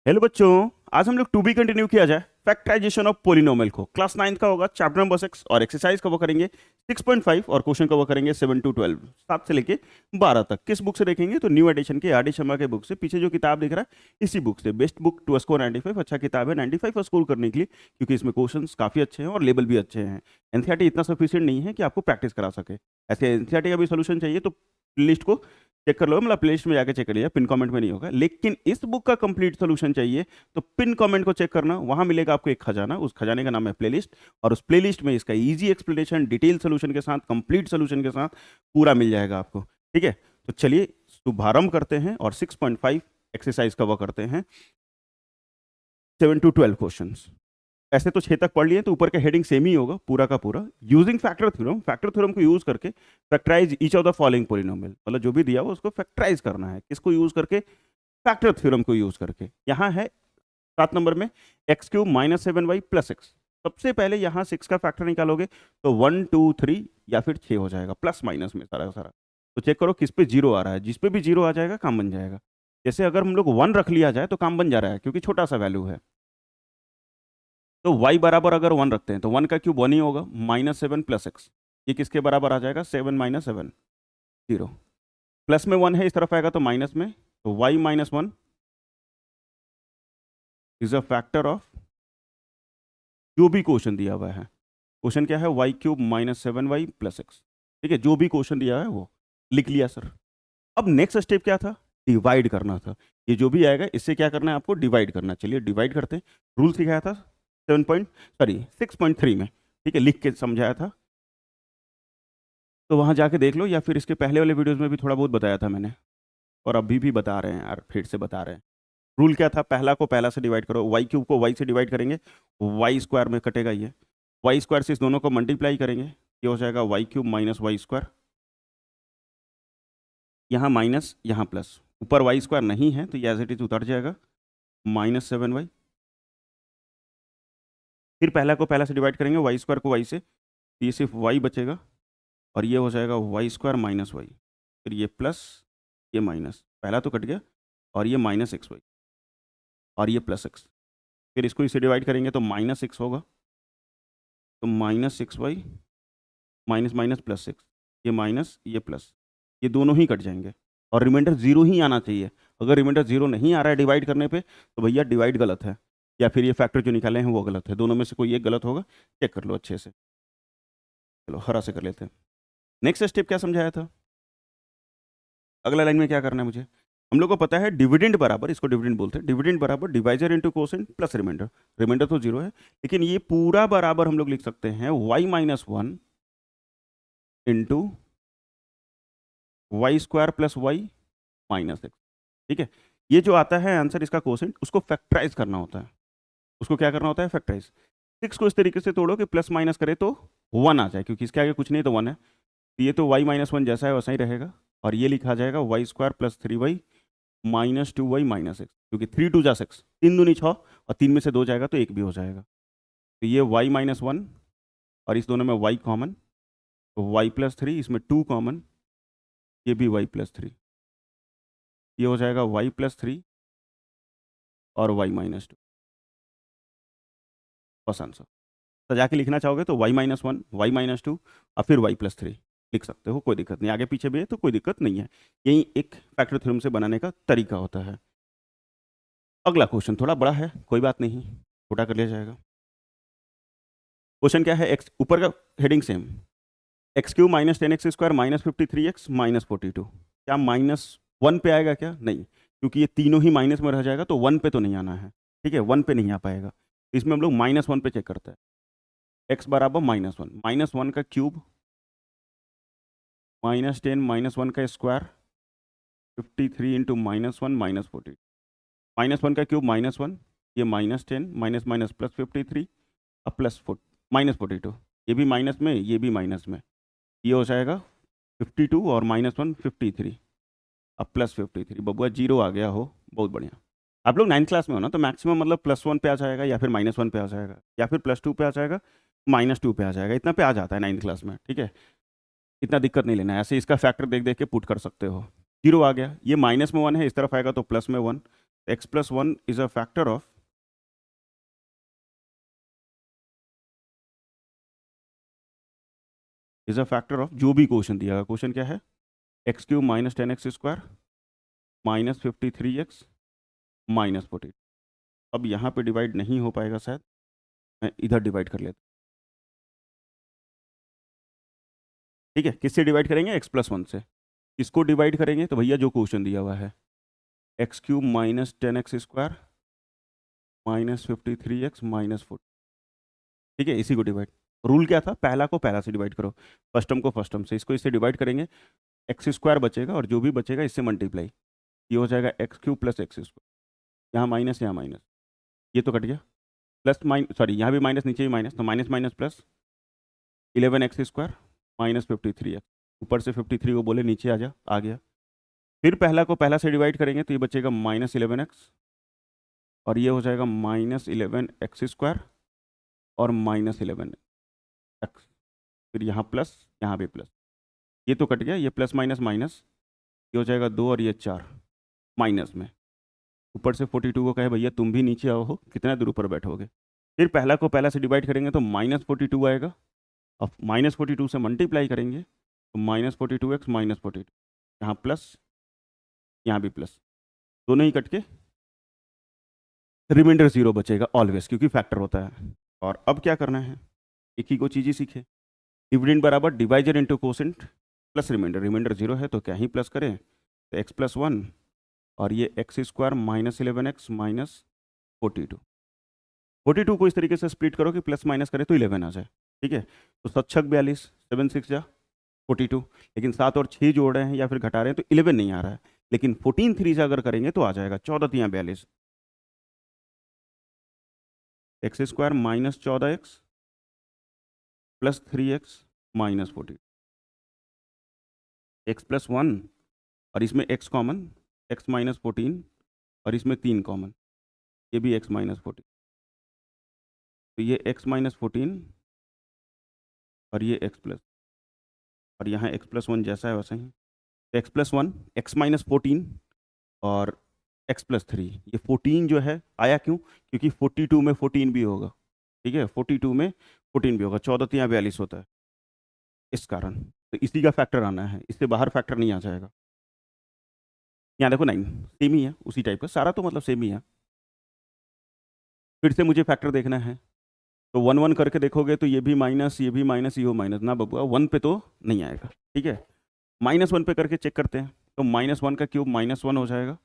Hello बच्चों। आज हम लोग टू बी कंटिन्यू किया जाए फैक्टराइजेशन ऑफ पोलिनोमियल को। क्लास 9 का होगा, चैप्टर नंबर 6 और एक्सरसाइज कवर करेंगे 6.5 और क्वेश्चन कवर करेंगे 7 to 12, 7 से लेके 12 तक। किस बुक से देखेंगे तो न्यू एडिशन के आर डी शर्मा के बुक से। पीछे जो किताब दिख रहा है इसी बुक से। बेस्ट बुक टू स्कोर 95, अच्छा किताब है 95 पर स्कोर करने के लिए, क्योंकि इसमें क्वेश्चन काफी अच्छे हैं और लेवल भी अच्छे हैं। एनसीईआरटी इतना सफिशियंट नहीं है कि आपको प्रैक्टिस करा सके। ऐसे एनसीईआरटी का भी सोल्यूशन चाहिए तो लिस्ट को चेक कर लो, मतलब प्लेलिस्ट में जाके चेक कर लिया, पिन कमेंट में नहीं होगा। लेकिन इस बुक का कंप्लीट सोल्यूशन चाहिए तो पिन कमेंट को चेक करना, वहां मिलेगा आपको एक खजाना। उस खजाने का नाम है प्लेलिस्ट, और उस प्लेलिस्ट में इसका इजी एक्सप्लेनेशन, डिटेल सोल्यूशन के साथ, कंप्लीट सोल्यूशन के साथ पूरा मिल जाएगा आपको। ठीक है, तो चलिए शुभारंभ करते हैं और 6.5 एक्सरसाइज कवर करते हैं। 7 to 12 क्वेश्चन। ऐसे तो 6 तक पढ़ लिए तो ऊपर का हेडिंग सेम ही होगा पूरा का पूरा। Using factor theorem, factor theorem को यूज करके factorize each of the following polynomial, मतलब जो भी दिया हो उसको फैक्टराइज करना है। किसको यूज करके? फैक्टर थ्योरम को यूज करके। यहाँ है 7 नंबर में x³ - 7y + x। सबसे पहले यहाँ 6 का फैक्टर निकालोगे तो 1 2 3 या फिर 6 हो जाएगा, प्लस माइनस में सारा का सारा। तो चेक करो किस पे जीरो आ रहा है। जिस पे भी जीरो आ जाएगा काम बन जाएगा। जैसे अगर हम लोग 1 रख लिया जाए तो काम बन जा रहा है, क्योंकि छोटा सा वैल्यू है। तो y बराबर अगर 1 रखते हैं तो 1 का क्यूब 1 ही होगा, -7 + x। ये किसके बराबर आ जाएगा? 7 - 7 0। प्लस में 1 है, इस तरफ आएगा तो माइनस में, तो y - 1 is a factor of जो भी क्वेश्चन दिया हुआ है। क्वेश्चन क्या है? y³ - 7y + x। ठीक है, जो भी क्वेश्चन दिया है वो लिख लिया सर। अब नेक्स्ट स्टेप क्या था? डिवाइड करना था। ये जो भी आएगा इससे क्या करना है आपको? डिवाइड करना। चलिए डिवाइड करते हैं। रूल सिखाया था 6.3 में, ठीक है, लिख के समझाया था, तो वहां जाके देख लो, या फिर इसके पहले वाले वीडियोस में भी थोड़ा बहुत बताया था मैंने, और अभी भी बता रहे हैं यार, फिर से बता रहे हैं। रूल क्या था? पहला को पहला से डिवाइड करो, y³ को y से डिवाइड करेंगे, y² में कटेगा ये, y² से इस दोनों को मल्टीप्लाई करेंगे, ये हो जाएगा y³ - y²। यहाँ माइनस यहाँ प्लस, ऊपर y² नहीं है तो ये एज इट इज उतर जाएगा, -7y। फिर पहला को पहला से डिवाइड करेंगे, y² को y से, तो ये सिर्फ y बचेगा, और ये हो जाएगा y² - y। फिर ये प्लस, ये माइनस, पहला तो कट गया, और ये -xy, और ये +x। फिर इसको इसे डिवाइड करेंगे तो -6 होगा, तो -6y माइनस माइनस +6, ये माइनस ये प्लस, ये दोनों ही कट जाएंगे, और रिमाइंडर जीरो ही आना चाहिए। अगर रिमाइंडर जीरो नहीं आ रहा है डिवाइड करने पे तो भैया डिवाइड गलत है, या फिर ये फैक्टर जो निकाले हैं वो गलत है। दोनों में से कोई एक गलत होगा, चेक कर लो अच्छे से। चलो हरा से कर लेते हैं। नेक्स्ट स्टेप क्या समझाया था? अगला लाइन में क्या करना है मुझे? हम लोग को पता है डिविडेंड बराबर, इसको डिविडेंड बोलते हैं, डिविडेंड बराबर divisor into quotient plus remainder. Remainder तो जीरो है, लेकिन ये पूरा बराबर हम लोग लिख सकते हैं y - 1 into y² + y - x। ठीक है, ये जो आता है आंसर इसका कोसेंट, उसको फैक्टराइज करना होता है। उसको क्या करना होता है? फैक्टराइज। 6 को इस तरीके से तोड़ो कि प्लस माइनस करे तो 1 आ जाए, क्योंकि इसके आगे कुछ नहीं तो 1 है। तो ये तो y - 1 जैसा है वैसा ही रहेगा, और ये लिखा जाएगा y² + 3y - 2y - x, क्योंकि 3 2 जा 6, 3 दूनी 6, और 3 में से 2 जाएगा तो 1 भी हो जाएगा। तो ये y - 1, और इस दोनों में y कॉमन, तो y + 3, इसमें 2 कॉमन, ये भी y + 3, ये हो जाएगा y + 3 और y - 2। बस आंसर। सजा के लिखना चाहोगे तो y - 1, y - 2 और फिर y + 3 लिख सकते हो, कोई दिक्कत नहीं। आगे पीछे भी है तो कोई दिक्कत नहीं है। यही एक फैक्टर थ्योरम से बनाने का तरीका होता है। अगला क्वेश्चन थोड़ा बड़ा है, कोई बात नहीं, छोटा कर लिया जाएगा। क्वेश्चन क्या है? एक्स, ऊपर का heading same, x³ - 10x² - 53x - 42। क्या -1 पे आएगा क्या? नहीं, क्योंकि ये तीनों ही माइनस में रह जाएगा, तो 1 पे तो नहीं आना है। ठीक है, 1 पे नहीं आ पाएगा। इसमें हम लोग -1 पे चेक करते हैं। x बराबर -1, -1 का क्यूब, -10 - 1 का स्क्वायर, 53 इंटू -1 - 40। -1 का क्यूब -1, ये -10 माइनस माइनस +53 और -42, ये भी माइनस में, ये भी माइनस में, ये हो जाएगा 52 और -1 53, अब +53। बबुआ जीरो आ गया हो, बहुत बढ़िया। आप लोग 9th क्लास में हो ना, तो मैक्सिमम मतलब +1 पे आ जाएगा, या फिर -1 पे आ जाएगा, या फिर +2 पे आ जाएगा, -2 पे आ जाएगा, इतना पे आ जाता है 9th क्लास में। ठीक है, इतना दिक्कत नहीं लेना है, ऐसे इसका फैक्टर देख देख के पुट कर सकते हो। जीरो आ गया, ये माइनस में 1 है, इस तरफ आएगा तो प्लस में 1, x plus one is a factor of जो भी क्वेश्चन दिया है। क्वेश्चन क्या है? X cube minus 10x² minus 53x minus 40। अब यहाँ पे डिवाइड नहीं हो पाएगा शायद, मैं इधर डिवाइड कर लेता। ठीक है, किससे डिवाइड करेंगे? एक्स प्लस वन से। इसको डिवाइड करेंगे तो भैया जो क्वेश्चन दिया हुआ है, x cube minus 10x² minus 53x minus 40। ठीक है, इसी को डिवाइड। रूल क्या था? पहला को पहला से डिवाइड करो, फर्स्ट टर्म को फर्स्ट टर्म से। इसको इससे डिवाइड करेंगे, x² बचेगा और जो भी बचेगा इससे मल्टीप्लाई। ये हो जाएगा एक्स क्यूब प्लस x²। यहाँ माइनस, यहाँ माइनस, ये तो कट गया। प्लस माइनस, सॉरी यहाँ भी माइनस, नीचे भी माइनस, तो minus minus plus 11x² minus 53x। ऊपर से 53 को बोले नीचे आ जा, आ गया। फिर पहला को पहला से डिवाइड करेंगे तो ये बचेगा माइनस 11x, और ये हो जाएगा माइनस 11x² और माइनस 11x। फिर यहाँ प्लस, यहाँ भी प्लस, ये तो कट गया, ये प्लस माइनस माइनस, ये हो जाएगा 2 और ये 4 माइनस में। ऊपर से 42 को कहे भैया तुम भी नीचे आओ, हो कितना दूर ऊपर बैठोगे। फिर पहला को पहला से डिवाइड करेंगे तो माइनस 42 आएगा। अब माइनस 42 से मल्टीप्लाई करेंगे तो माइनस 42x माइनस 42, यहाँ प्लस, यहाँ भी प्लस, दोनों ही कट के रिमाइंडर 0 बचेगा ऑलवेज, क्योंकि फैक्टर होता है। और अब क्या करना है, एक ही को चीज़ ही सीखे। डिविडेंड बराबर divisor into quotient plus remainder. Remainder 0 है तो क्या ही प्लस करें, तो x प्लस वन और ये x² माइनस 11x माइनस 42। 42 को इस तरीके से स्प्लिट करो कि प्लस माइनस करे तो 11 आ जाए। ठीक है, तो 7×6 = 42, 7 6 जा 42। लेकिन 7 और 6 जोड़ रहे हैं या फिर घटा रहे हैं तो 11 नहीं आ रहा है, लेकिन 14 3 से अगर करेंगे तो आ जाएगा 14 3 42। x² minus 14x plus 3x minus 40। x plus one और इसमें x कॉमन, x माइनस 14, और इसमें 3 कॉमन, ये भी x माइनस 14। तो ये x माइनस 14 और ये x प्लस, और यहाँ x प्लस वन जैसा है वैसा ही। तो x plus one, x minus 14 और x प्लस 3। ये 14 जो है आया क्यों? क्योंकि 42 में 14 भी होगा। ठीक है, 42 में 14 भी होगा, 14 3 42 होता है, इस कारण। तो इसी का फैक्टर आना है, इससे बाहर फैक्टर नहीं आ जाएगा। यहाँ देखो 9 सेम ही है, उसी टाइप का सारा, तो मतलब सेम ही है। फिर से मुझे फैक्टर देखना है, तो 1 1 करके देखोगे तो ये भी माइनस, ये भी माइनस, ये हो माइनस ना बबुआ, 1 पे तो नहीं आएगा। ठीक है, -1 पे करके चेक करते हैं, तो -1 का क्यूब -1 हो जाएगा,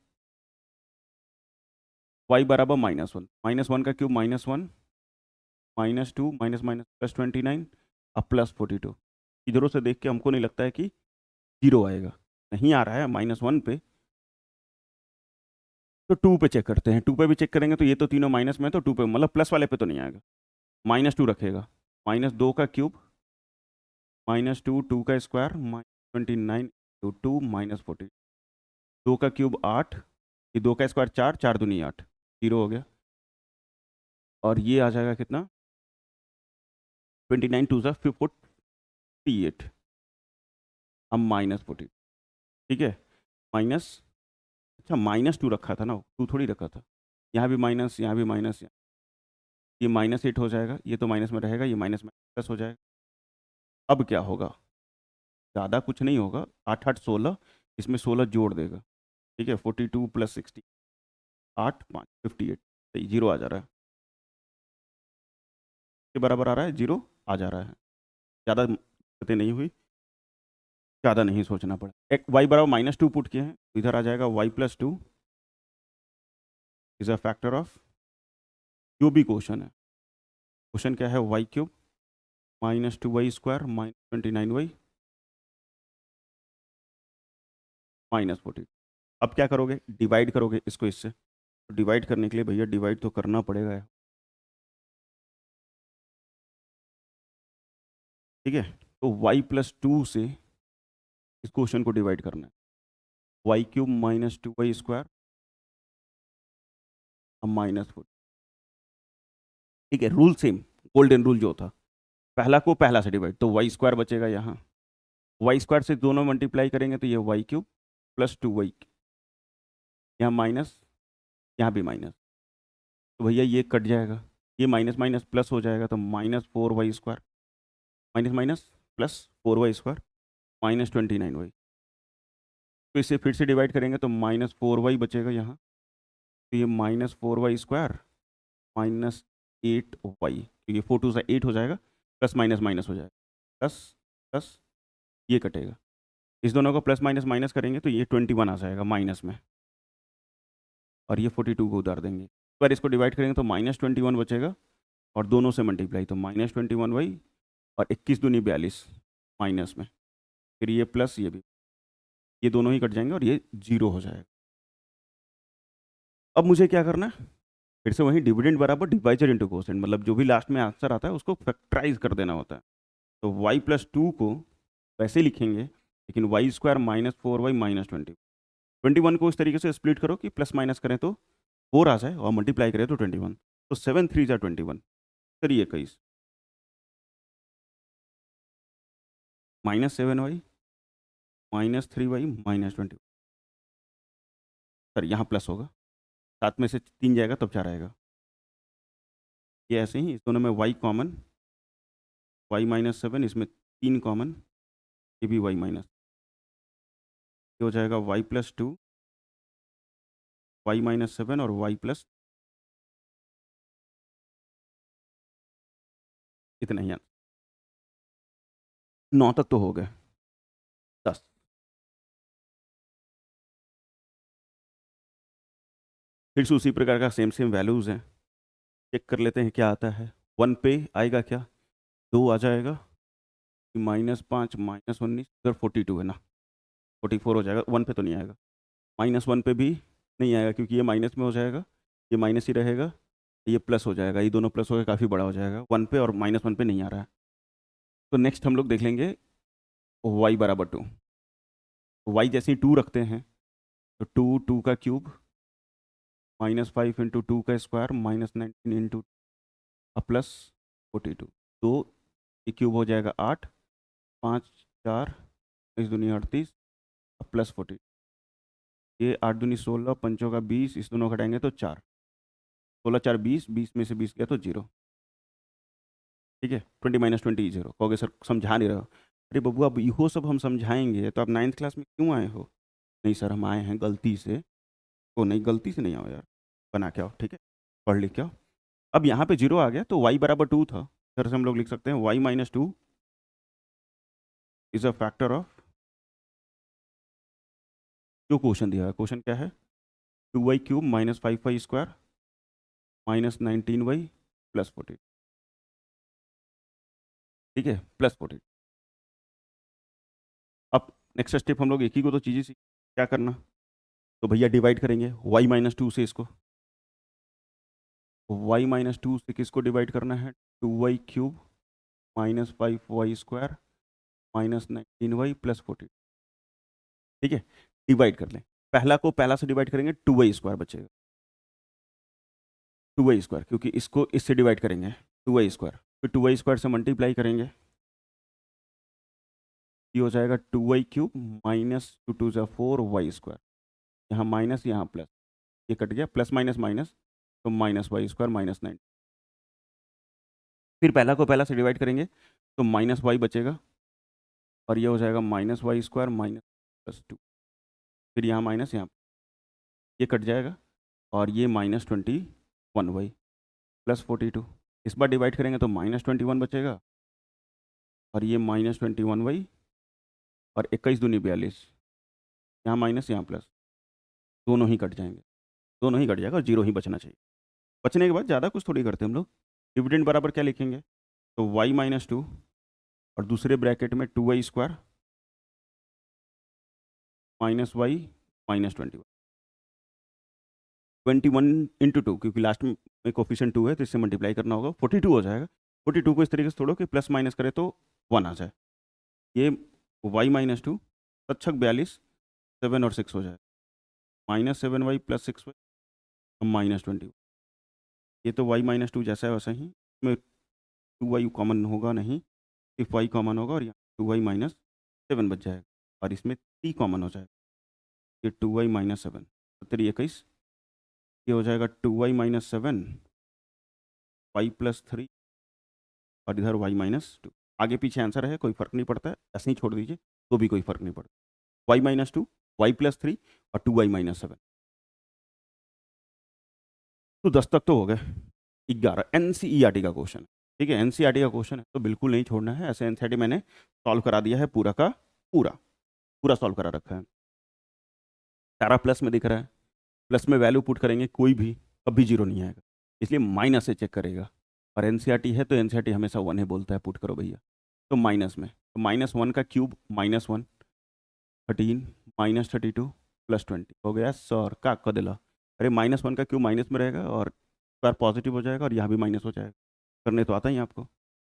y बराबर -1, -1 का क्यूब -1, -2 माइनस माइनस प्लस 29 अब प्लस 42। इधरों से देख के हमको नहीं लगता है कि 0 आएगा, नहीं आ रहा है -1 पे, तो 2 पे चेक करते हैं। 2 पे भी चेक करेंगे तो ये तो तीनों माइनस में, तो 2 पे मतलब प्लस वाले पे तो नहीं आएगा। -2 रखेगा, -2 का क्यूब -2, 2 का स्क्वायर -29 माइनस 40, 2 का क्यूब 8, ये 2 का स्क्वायर 4, 4 दूनी 8, 0 हो गया। और ये आ जाएगा कितना, 29 2 सा 48, अब -40। ठीक है, माइनस, अच्छा -2 रखा था ना, 2 थोड़ी रखा था, यहाँ भी माइनस, यहाँ भी माइनस, ये -8 हो जाएगा, ये तो माइनस में रहेगा, ये माइनस में प्लस हो जाएगा। अब क्या होगा, ज़्यादा कुछ नहीं होगा, 8 8 16, इसमें 16 जोड़ देगा। ठीक है, 42 प्लस 60, 8 5 58, सही, 0 आ जा रहा है, के बराबर आ रहा है, 0 आ जा रहा है। ज़्यादा दिक्कतें नहीं हुई, ज़्यादा नहीं सोचना पड़ा। एक y बराबर -2 पुट किए हैं, तो इधर आ जाएगा y plus 2 is a factor of जो भी क्वेश्चन है। क्वेश्चन क्या है, y क्यूब -2y² -29y -40। अब क्या करोगे, डिवाइड करोगे इसको इससे, तो डिवाइड करने के लिए भैया डिवाइड तो करना पड़ेगा। ठीक है, तो y प्लस 2 से इस क्वेश्चन को डिवाइड करना है, y क्यूब -2y² -4। ठीक है, रूल सेम, गोल्डन रूल जो था, पहला को पहला से डिवाइड, तो y² बचेगा यहाँ, y² से दोनों मल्टीप्लाई करेंगे तो ये y क्यूब प्लस 2y, यहाँ माइनस, यहाँ भी माइनस, तो भैया ये कट जाएगा, ये माइनस माइनस प्लस हो जाएगा, तो -4y² minus minus +4y² -29y। तो इसे फिर से डिवाइड करेंगे तो -4y बचेगा यहाँ, तो ये -4y² -8y, ये 4 2 8 हो जाएगा, प्लस माइनस माइनस हो जाएगा, प्लस प्लस ये कटेगा, इस दोनों को प्लस माइनस माइनस करेंगे तो ये 21 आ जाएगा माइनस में, और ये 42 को उतार देंगे। एक बार इसको डिवाइड करेंगे तो -21 बचेगा, और दोनों से मल्टीप्लाई, तो -21y और 21 दूनी 42 माइनस में, फिर ये प्लस ये भी, ये दोनों ही कट जाएंगे और ये 0 हो जाएगा। अब मुझे क्या करना है, फिर से वही डिविडेंड बराबर डिवाइजर इंटू कोसेंट, मतलब जो भी लास्ट में आंसर आता है उसको फैक्टराइज कर देना होता है। तो y+2 को वैसे लिखेंगे, लेकिन y² -4y -20, 21 को इस तरीके से स्प्लिट करो कि प्लस माइनस करें तो 4 आ जाए और मल्टीप्लाई करें तो 21, तो 7 3 जा 21, करिए 21 -7y -3y -20, सर यहाँ प्लस होगा, 7 में से 3 जाएगा तब 4 आएगा, ये ऐसे ही, इस दोनों में y कॉमन, y -7, इसमें 3 कॉमन, ये भी y माइनस, ये हो जाएगा y+2 y -7 और y+ इतना ही, 9 तक तो हो गए, 10। फिर से उसी प्रकार का सेम सेम वैल्यूज़ हैं, चेक कर लेते हैं क्या आता है। 1 पे आएगा क्या, 2 आ जाएगा, -5 -19, इधर 42 है ना, 44 हो जाएगा, 1 पे तो नहीं आएगा, -1 पे भी नहीं आएगा क्योंकि ये माइनस में हो जाएगा, ये माइनस ही रहेगा, ये प्लस हो जाएगा, ये दोनों प्लस हो गए, काफ़ी बड़ा हो जाएगा, 1 पे और -1 पे नहीं आ रहा है। तो नेक्स्ट हम लोग देख लेंगे y = 2, y जैसे ही 2 रखते हैं तो 2 2 का क्यूब -5 × 2 का स्क्वायर -19 × +42, तो ये क्यूब हो जाएगा 8, 5 4 इस दुनिया 38 +40, ये 8 दूनी 16 पंचों का 20, इस दोनों घटाएंगे तो 4, 16 4 20, 20 में से 20 गया तो 0, ठीक है, 20 - 20 0। कहोगे सर समझा नहीं रहे हो, अरे बबू अब इहो सब हम समझाएंगे तो आप 9th क्लास में क्यों आए हो? नहीं सर हम आए हैं गलती से, तो नहीं गलती से नहीं आओ यार, बना के आओ, ठीक है, पढ़ लिख के आओ। अब यहाँ पे 0 आ गया तो y = 2 था, इधर से हम लोग लिख सकते हैं y - 2 is a factor of, जो क्वेश्चन दिया है, क्वेश्चन क्या है, 2y³ -5y² -19y +40, ठीक है, +40। अब नेक्स्ट स्टेप हम लोग एक ही को तो चीज़ें सीख, क्या करना, तो भैया डिवाइड करेंगे y -2 से इसको, y -2 से किसको डिवाइड करना है, 2y³ -5y² -19y +40, ठीक है, डिवाइड कर लें, पहला को पहला से डिवाइड करेंगे 2y² बचेगा, 2y², क्योंकि इसको इससे डिवाइड करेंगे 2y², फिर 2y² से मल्टीप्लाई करेंगे, ये हो जाएगा 2y³ -2 2 = 4y², यहाँ माइनस यहाँ प्लस, ये कट गया, प्लस माइनस माइनस, तो -y² -9, फिर पहला को पहला से डिवाइड करेंगे तो -y बचेगा, और ये हो जाएगा -y² -+2, फिर यहाँ माइनस यहाँ, ये कट जाएगा, और ये -21y +42, इस बार डिवाइड करेंगे तो -21 बचेगा, और ये -21y, और 21 दूनी 42, यहाँ माइनस यहाँ प्लस, दोनों ही कट जाएंगे, दोनों ही कट जाएगा और 0 ही बचना चाहिए। बचने के बाद ज़्यादा कुछ थोड़ी करते हम लोग, डिविडेंड बराबर क्या लिखेंगे, तो y -2 और दूसरे ब्रैकेट में 2y² -y -21, 21 × 2, क्योंकि लास्ट में कोफिशिएंट 2 है तो इससे मल्टीप्लाई करना होगा, 42 हो जाएगा, 42 को इस तरीके से तोड़ो कि प्लस माइनस करें तो 1 आ जाए, ये y -2 तच्छक 42, 7 और 6 हो जाए, -7y +6y -20, ये तो y -2 जैसा है वैसा ही, इसमें 2y कॉमन होगा नहीं, सिर्फ y कॉमन होगा, और यहाँ 2y -7 बच जाएगा, और इसमें 3 कॉमन हो जाएगा, ये 2y -7, तो 3 21, ये हो जाएगा 2y-7, y+3 और इधर y-2। आगे पीछे आंसर है, कोई फर्क नहीं पड़ता है, ऐसे ही छोड़ दीजिए तो भी कोई फर्क नहीं पड़ता। y-2, y+3 और 2y-7। तो 10 तक तो हो गए। 11 एनसीईआरटी का क्वेश्चन है, ठीक है, एनसीईआरटी का क्वेश्चन है तो बिल्कुल नहीं छोड़ना है। ऐसे एनसीईआरटी मैंने सॉल्व करा दिया है पूरा का पूरा, पूरा सॉल्व करा रखा है। सारा प्लस में दिख रहा है, प्लस में वैल्यू पुट करेंगे कोई भी कभी जीरो नहीं आएगा, इसलिए माइनस से चेक करेगा। और एनसीईआरटी है तो एनसीईआरटी हमेशा 1 ही बोलता है, पुट करो भैया। तो माइनस में, तो -1 का क्यूब -1, 13 -32 +20 हो गया सर का कदला। अरे -1 का क्यूब माइनस में रहेगा और स्क्वायर पॉजिटिव हो जाएगा और यहाँ भी माइनस हो जाएगा। करने तो आता ही आपको।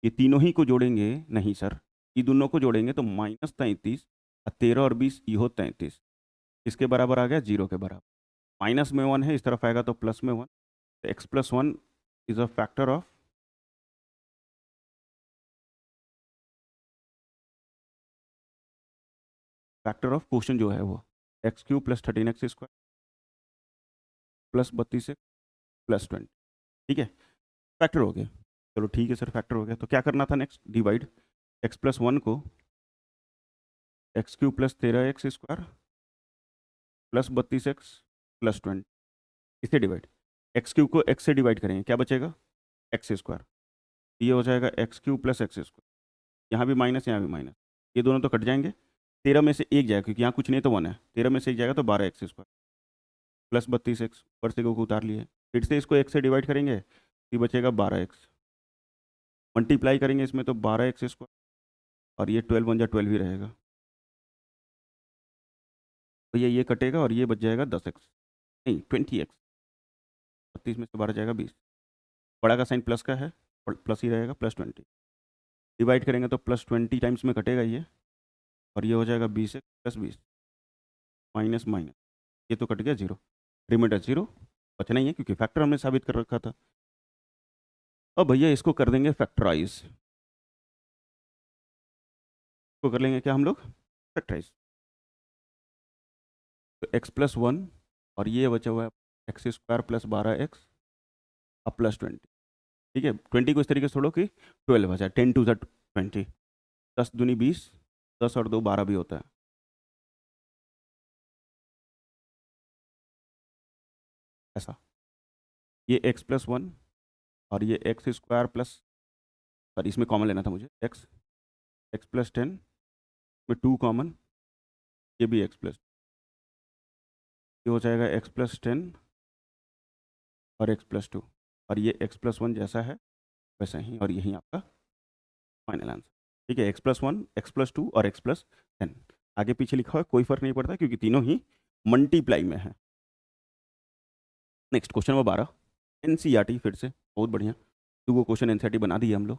ये तीनों ही को जोड़ेंगे, नहीं सर, ये दोनों को जोड़ेंगे तो -33 और 13 और 20 ये हो 33। इसके बराबर आ गया 0 के बराबर। माइनस में 1 है, इस तरफ आएगा तो प्लस में 1। x+1 is a factor of question जो है वो x³ + 13x² + 32x + 20, ठीक है, फैक्टर हो गया। चलो ठीक है सर, फैक्टर हो गया तो क्या करना था नेक्स्ट, डिवाइड x+1 को x³ + 13x² + 32x + 20, इसे डिवाइड, x³ को x से डिवाइड करेंगे, क्या बचेगा x²। ये हो जाएगा x³ + x², यहाँ भी माइनस यहाँ भी माइनस, ये दोनों तो कट जाएंगे। 13 में से एक जाएगा क्योंकि यहाँ कुछ नहीं तो 1 है, 13 में से एक जाएगा तो 12x² + 32x, ऊपर से को उतार लिए, फिर से इसको x से डिवाइड करेंगे, ये बचेगा 12x, मल्टीप्लाई करेंगे इसमें तो 12x² और ये 12 1 जा 12 ही रहेगा, तो ये कटेगा और ये बच जाएगा 10x, नहीं 20x, 32 में से 12 जाएगा 20, बड़ा का साइन प्लस का है और प्लस ही रहेगा, +20 डिवाइड करेंगे तो +20 टाइम्स में कटेगा ये, और ये हो जाएगा 20x + 20 माइनस माइनस, ये तो कट गया 0, रिमाइंडर 0 बचना ही है क्योंकि फैक्टर हमने साबित कर रखा था। अब भैया इसको कर देंगे फैक्टराइज, इसको कर लेंगे क्या हम लोग फैक्टराइज, तो x+1 और ये बचा हुआ है x² + 12x अब +20, ठीक है, 20 को इस तरीके से छोड़ो कि 12 बचा, 10 2 20, 10 दूनी 20, 10 और 2 12 भी होता है, ऐसा। ये x+1 और ये x² प्लस, और इसमें कॉमन लेना था मुझे, x+10 में 2 कॉमन, ये भी x+, ये हो जाएगा x+10 और x+2 और ये x+1 जैसा है वैसा ही, और यही आपका फाइनल आंसर, ठीक है, x+1 x+2 और x+10, आगे पीछे लिखा हुआ है कोई फर्क नहीं पड़ता क्योंकि तीनों ही मल्टीप्लाई में है। नेक्स्ट क्वेश्चन नंबर 12, एनसीईआरटी, फिर से बहुत बढ़िया, 2 को क्वेश्चन एनसीईआरटी बना दिए हम लोग।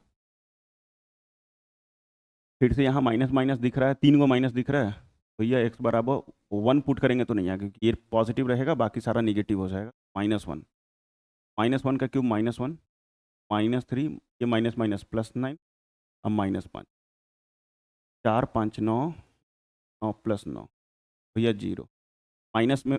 फिर से यहाँ माइनस माइनस दिख रहा है, 3 को माइनस दिख रहा है, भैया x बराबर 1 पुट करेंगे तो नहीं आएगा क्योंकि ये पॉजिटिव रहेगा, बाकी सारा निगेटिव हो जाएगा, -1, -1 का क्यूब -1, -3, ये माइनस माइनस +9, अब -5, 4 5 9, 9 + 9, भैया 0, माइनस में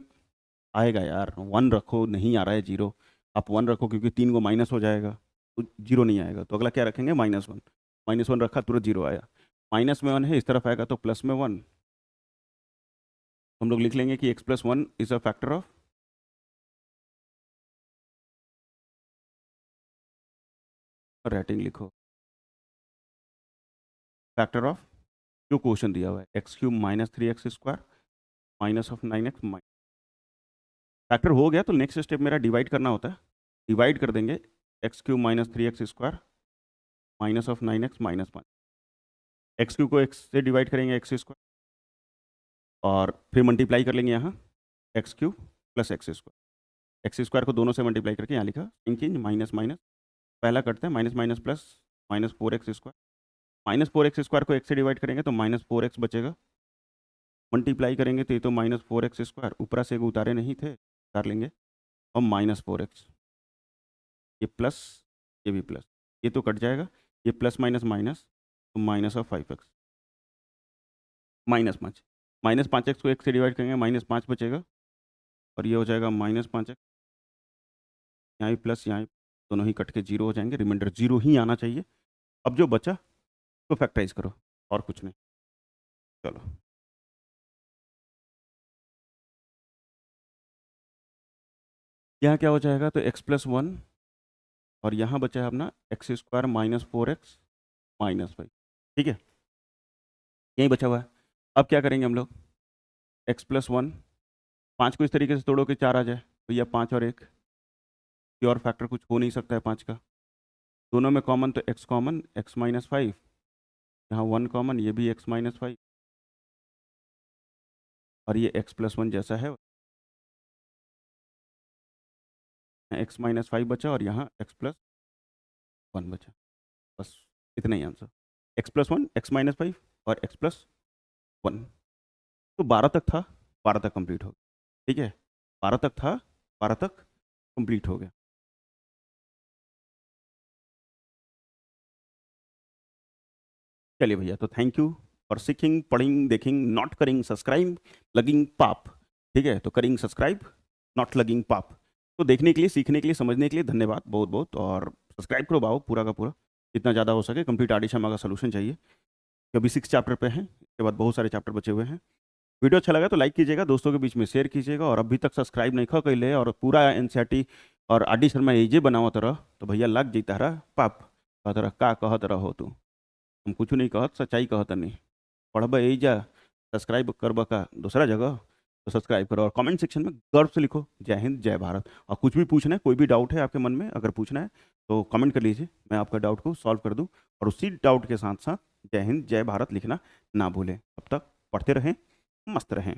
आएगा यार, 1 रखो, नहीं आ रहा है 0, आप 1 रखो क्योंकि 3 को माइनस हो जाएगा तो 0 नहीं आएगा, तो अगला क्या रखेंगे -1, -1 रखा तुरंत 0 आया, माइनस में 1 है, इस तरफ आएगा तो प्लस में 1, हम लोग लिख लेंगे कि x+1 is a factor of, writing लिखो, फैक्टर ऑफ जो क्वेश्चन दिया हुआ है x³ - 3x² minus of 9x, factor हो गया तो नेक्स्ट स्टेप मेरा डिवाइड करना होता है, डिवाइड कर देंगे x³ - 3x² minus of 9x -5, x³ को x से डिवाइड करेंगे x² और फिर मल्टीप्लाई कर लेंगे यहाँ x³ + x², को दोनों से मल्टीप्लाई करके यहाँ लिखा, चेंज माइनस माइनस, पहला करते हैं minus minus plus, -4x², -4x² को x से डिवाइड करेंगे तो -4x बचेगा, मल्टीप्लाई करेंगे तो ये तो -4x², ऊपर से उतारे नहीं थे, उतार लेंगे, और -4x, ये प्लस, ये भी प्लस, ये तो कट जाएगा, ये प्लस माइनस माइनस, तो -5x, -5, -5x को x से डिवाइड करेंगे -5 बचेगा और ये हो जाएगा -5x, यहाँ भी प्लस, यहाँ दोनों ही कट के जीरो हो जाएंगे, रिमाइंडर जीरो ही आना चाहिए। अब जो बचा तो फैक्टराइज करो और कुछ नहीं। चलो यहाँ क्या हो जाएगा, तो x+1 और यहाँ बचा है अपना x² माइनस 4x माइनस 5। ठीक है, यही बचा हुआ है। अब क्या करेंगे हम लोग, x+1, 5 को इस तरीके से तोड़ो कि 4 आ जाए, तो यह 5 और 1, प्योर फैक्टर कुछ हो नहीं सकता है 5 का। दोनों में कॉमन तो x कॉमन, x-5, यहाँ 1 कॉमन, ये भी x-5, और ये x+1 जैसा है, x-5 बचा और यहाँ x+1 बचा। बस इतना ही आंसर, x+1, x-5 और x+1। तो 12 तक था, 12 तक कंप्लीट हो गया। ठीक है, 12 तक था, 12 तक कंप्लीट हो गया। चलिए भैया, तो थैंक यू फॉर सीखिंग, पढ़िंग, देखिंग, नॉट करिंग सब्सक्राइब, लगिंग पाप। ठीक है, तो करिंग सब्सक्राइब, नॉट लगिंग पाप। तो देखने के लिए, सीखने के लिए, समझने के लिए धन्यवाद बहुत बहुत, और सब्सक्राइब करो बाबू पूरा का पूरा, जितना ज़्यादा हो सके। कंप्लीट आडी शर्मा का सोल्यूशन चाहिए, अभी 6 चैप्टर पे हैं, इसके बाद बहुत सारे चैप्टर बचे हुए हैं। वीडियो अच्छा लगा तो लाइक कीजिएगा, दोस्तों के बीच में शेयर कीजिएगा, और अभी तक सब्सक्राइब नहीं खा कैले और पूरा एनसीईआरटी और आडी शर्मा एजे बनावत रह, तो भैया लग जैता रहा पाप। कहत रह का कहत रहो तू, हम कुछ नहीं कहत, सच्चाई कहत नहीं। पढ़ब एजा, सब्सक्राइब करब का दूसरा जगह, तो सब्सक्राइब करो और कमेंट सेक्शन में गर्व से लिखो जय हिंद जय भारत। और कुछ भी पूछना है, कोई भी डाउट है आपके मन में अगर पूछना है तो कमेंट कर लीजिए, मैं आपका डाउट को सॉल्व कर दूं। और उसी डाउट के साथ साथ जय हिंद जय भारत लिखना ना भूलें। तब तक पढ़ते रहें, मस्त रहें।